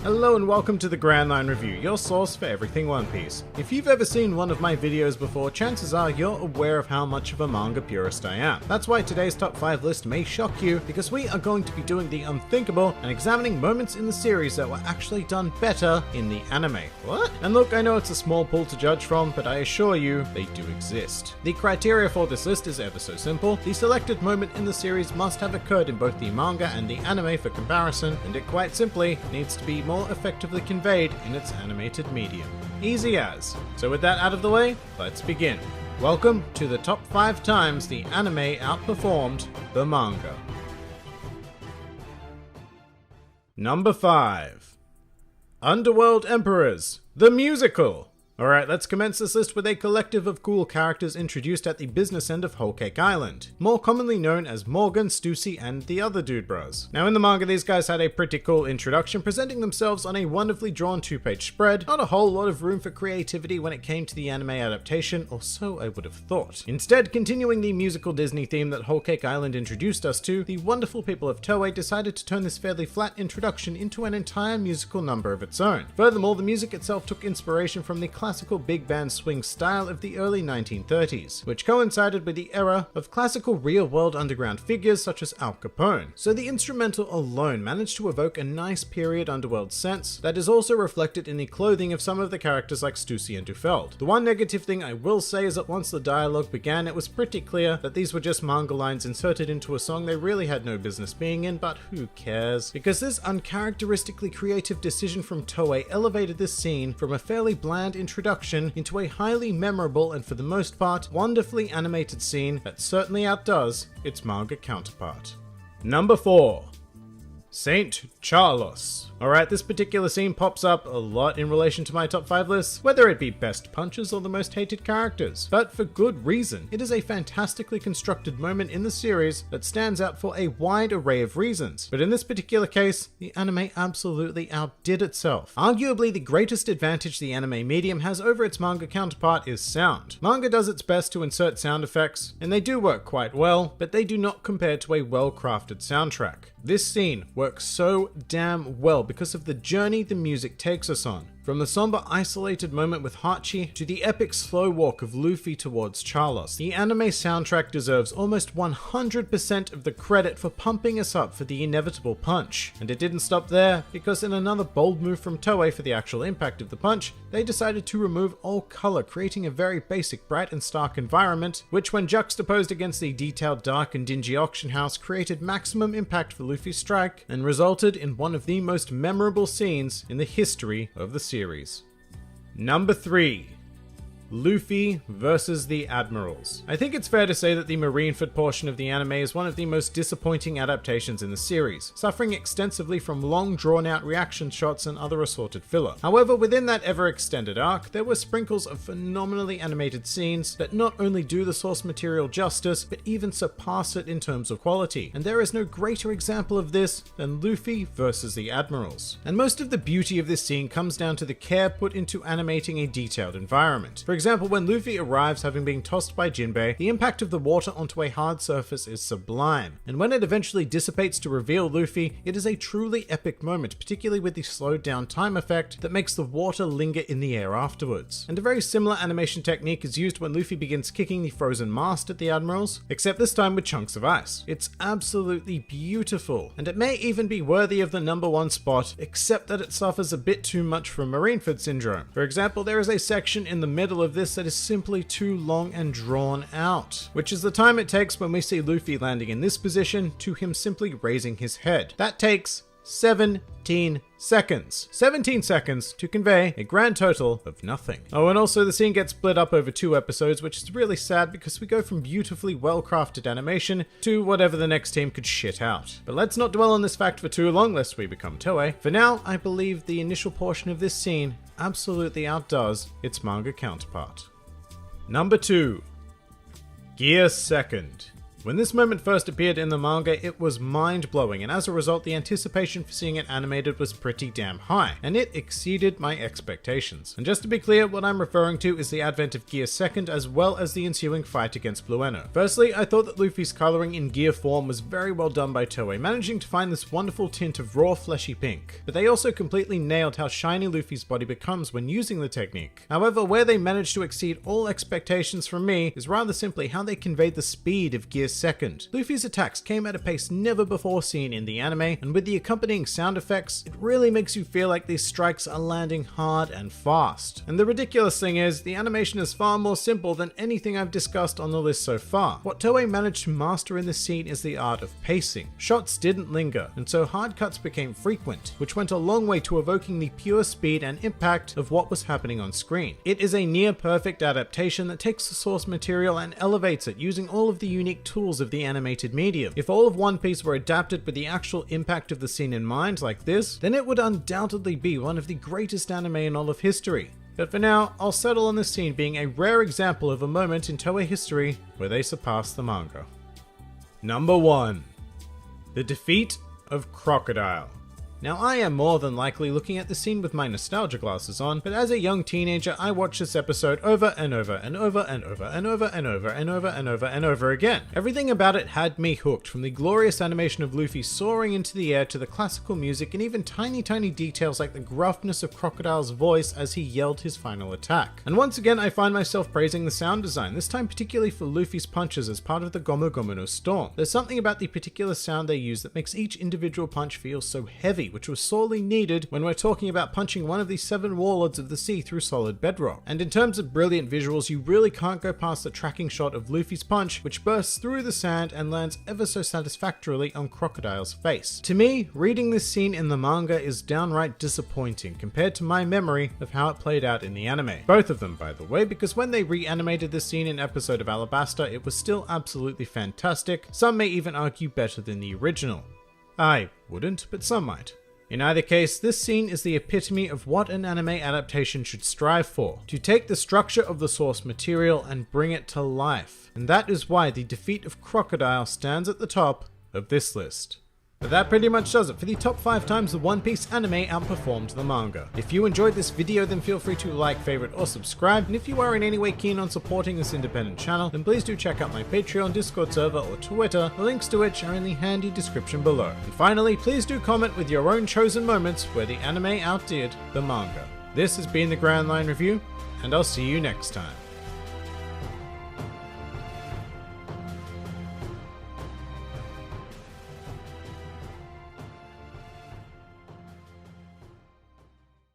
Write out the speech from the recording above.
Hello and welcome to the Grand Line Review, your source for everything One Piece. If you've ever seen one of my videos before, chances are you're aware of how much of a manga purist I am. That's why today's top 5 list may shock you, because we are going to be doing the unthinkable and examining moments in the series that were actually done better in the anime. What? And look, I know it's a small pool to judge from, but I assure you, they do exist. The criteria for this list is ever so simple. The selected moment in the series must have occurred in both the manga and the anime for comparison, and it quite simply needs to be more effectively conveyed in its animated medium. Easy as. So with that out of the way, let's begin. Welcome to the top 5 times the anime outperformed the manga. Number 5. Underworld Emperors, the musical. Alright, let's commence this list with a collective of cool characters introduced at the business end of Whole Cake Island, more commonly known as Morgan, Stussy, and the other dude bros. Now in the manga, these guys had a pretty cool introduction, presenting themselves on a wonderfully drawn 2-page spread. Not a whole lot of room for creativity when it came to the anime adaptation, or so I would have thought. Instead, continuing the musical Disney theme that Whole Cake Island introduced us to, the wonderful people of Toei decided to turn this fairly flat introduction into an entire musical number of its own. Furthermore, the music itself took inspiration from the classical big band swing style of the early 1930s, which coincided with the era of classical real-world underground figures such as Al Capone. So the instrumental alone managed to evoke a nice period underworld sense that is also reflected in the clothing of some of the characters like Stussy and Dufeld. The one negative thing I will say is that once the dialogue began, it was pretty clear that these were just manga lines inserted into a song they really had no business being in, but who cares? Because this uncharacteristically creative decision from Toei elevated this scene from a fairly bland introduction into a highly memorable and for the most part wonderfully animated scene that certainly outdoes its manga counterpart. Number 4. Saint Charlos. Alright, this particular scene pops up a lot in relation to my top 5 lists, whether it be best punches or the most hated characters, but for good reason. It is a fantastically constructed moment in the series that stands out for a wide array of reasons, but in this particular case, the anime absolutely outdid itself. Arguably the greatest advantage the anime medium has over its manga counterpart is sound. Manga does its best to insert sound effects, and they do work quite well, but they do not compare to a well-crafted soundtrack. This scene works so damn well because of the journey the music takes us on. From the somber isolated moment with Hachi to the epic slow walk of Luffy towards Charlos, the anime soundtrack deserves almost 100% of the credit for pumping us up for the inevitable punch. And it didn't stop there, because in another bold move from Toei for the actual impact of the punch, they decided to remove all color, creating a very basic bright and stark environment, which when juxtaposed against the detailed dark and dingy auction house created maximum impact for Luffy's strike and resulted in one of the most memorable scenes in the history of the series. Number 3. Luffy versus the Admirals. I think it's fair to say that the Marineford portion of the anime is one of the most disappointing adaptations in the series, suffering extensively from long drawn-out reaction shots and other assorted filler. However, within that ever-extended arc, there were sprinkles of phenomenally animated scenes that not only do the source material justice, but even surpass it in terms of quality, and there is no greater example of this than Luffy versus the Admirals. And most of the beauty of this scene comes down to the care put into animating a detailed environment. For example, when Luffy arrives having been tossed by Jinbei, the impact of the water onto a hard surface is sublime, and when it eventually dissipates to reveal Luffy, it is a truly epic moment, particularly with the slowed down time effect that makes the water linger in the air afterwards. And a very similar animation technique is used when Luffy begins kicking the frozen mast at the Admirals, except this time with chunks of ice. It's absolutely beautiful, and it may even be worthy of the number 1 spot, except that it suffers a bit too much from Marineford syndrome. For example, there is a section in the middle of this that is simply too long and drawn out, which is the time it takes when we see Luffy landing in this position to him simply raising his head. That takes 17 seconds. 17 seconds to convey a grand total of nothing. Oh, and also the scene gets split up over 2 episodes, which is really sad because we go from beautifully well-crafted animation to whatever the next team could shit out. But let's not dwell on this fact for too long lest we become Toei. For now, I believe the initial portion of this scene absolutely outdoes its manga counterpart. Number 2. Gear Second. When this moment first appeared in the manga, it was mind-blowing, and as a result, the anticipation for seeing it animated was pretty damn high, and it exceeded my expectations. And just to be clear, what I'm referring to is the advent of Gear 2nd, as well as the ensuing fight against Blueno. Firstly, I thought that Luffy's coloring in Gear form was very well done by Toei, managing to find this wonderful tint of raw fleshy pink. But they also completely nailed how shiny Luffy's body becomes when using the technique. However, where they managed to exceed all expectations from me is rather simply how they conveyed the speed of Gear 2nd. Luffy's attacks came at a pace never before seen in the anime, and with the accompanying sound effects, it really makes you feel like these strikes are landing hard and fast. And the ridiculous thing is, the animation is far more simple than anything I've discussed on the list so far. What Toei managed to master in this scene is the art of pacing. Shots didn't linger, and so hard cuts became frequent, which went a long way to evoking the pure speed and impact of what was happening on screen. It is a near perfect adaptation that takes the source material and elevates it using all of the unique tools of the animated medium. If all of One Piece were adapted with the actual impact of the scene in mind like this, then it would undoubtedly be one of the greatest anime in all of history. But for now, I'll settle on this scene being a rare example of a moment in Toei history where they surpassed the manga. Number 1. The defeat of Crocodile. Now, I am more than likely looking at the scene with my nostalgia glasses on, but as a young teenager, I watched this episode over and over and over and over and over and over and over and over and over again. Everything about it had me hooked, from the glorious animation of Luffy soaring into the air to the classical music and even tiny details like the gruffness of Crocodile's voice as he yelled his final attack. And once again, I find myself praising the sound design, this time particularly for Luffy's punches as part of the Gomu Gomu no Storm. There's something about the particular sound they use that makes each individual punch feel so heavy, which was sorely needed when we're talking about punching one of the 7 warlords of the sea through solid bedrock. And in terms of brilliant visuals, you really can't go past the tracking shot of Luffy's punch, which bursts through the sand and lands ever so satisfactorily on Crocodile's face. To me, reading this scene in the manga is downright disappointing compared to my memory of how it played out in the anime. Both of them, by the way, because when they reanimated this scene in episode of Alabasta, it was still absolutely fantastic. Some may even argue better than the original. I wouldn't, but some might. In either case, this scene is the epitome of what an anime adaptation should strive for: to take the structure of the source material and bring it to life. And that is why the defeat of Crocodile stands at the top of this list. But that pretty much does it for the top 5 times the One Piece anime outperformed the manga. If you enjoyed this video, then feel free to like, favorite, or subscribe. And if you are in any way keen on supporting this independent channel, then please do check out my Patreon, Discord server, or Twitter, the links to which are in the handy description below. And finally, please do comment with your own chosen moments where the anime outdid the manga. This has been the Grand Line Review, and I'll see you next time.